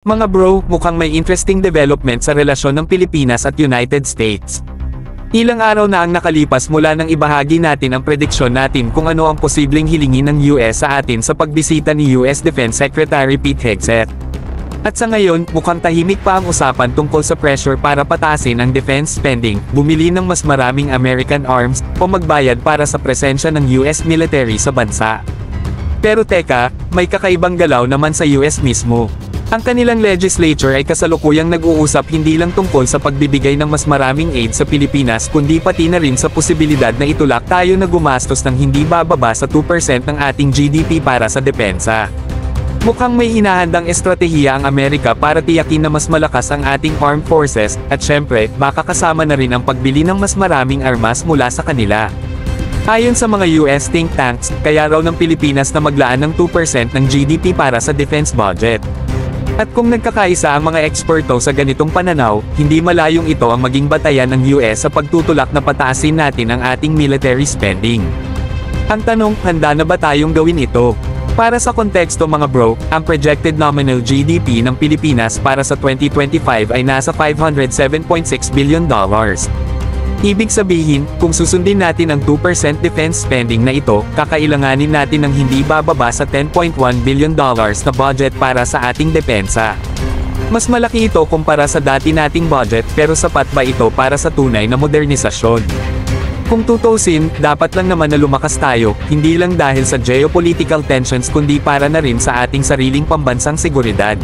Mga bro, mukhang may interesting development sa relasyon ng Pilipinas at United States. Ilang araw na ang nakalipas mula nang ibahagi natin ang prediksyon natin kung ano ang posibleng hilingin ng US sa atin sa pagbisita ni US Defense Secretary Pete Hegseth. At sa ngayon, mukhang tahimik pa ang usapan tungkol sa pressure para patasin ang defense spending, bumili ng mas maraming American arms, o magbayad para sa presensya ng US military sa bansa. Pero teka, may kakaibang galaw naman sa US mismo. Ang kanilang legislature ay kasalukuyang nag-uusap hindi lang tungkol sa pagbibigay ng mas maraming aid sa Pilipinas kundi pati na rin sa posibilidad na itulak tayo na gumastos ng hindi bababa sa 2% ng ating GDP para sa depensa. Mukhang may hinahandang estratehiya ang Amerika para tiyakin na mas malakas ang ating armed forces, at syempre, baka kasama na rin ang pagbili ng mas maraming armas mula sa kanila. Ayon sa mga US think tanks, kaya raw ng Pilipinas na maglaan ng 2% ng GDP para sa defense budget. At kung nagkakaisa ang mga eksperto sa ganitong pananaw, hindi malayong ito ang maging batayan ng US sa pagtutulak na pataasin natin ang ating military spending. Ang tanong, handa na ba tayong gawin ito? Para sa konteksto mga bro, ang projected nominal GDP ng Pilipinas para sa 2025 ay nasa $507.6 billion. Ibig sabihin, kung susundin natin ang 2% defense spending na ito, kakailanganin natin ng hindi bababa sa $10.1 billion na budget para sa ating depensa. Mas malaki ito kumpara sa dati nating budget, pero sapat ba ito para sa tunay na modernisasyon? Kung tutusin, dapat lang naman na lumakas tayo, hindi lang dahil sa geopolitical tensions kundi para na rin sa ating sariling pambansang seguridad.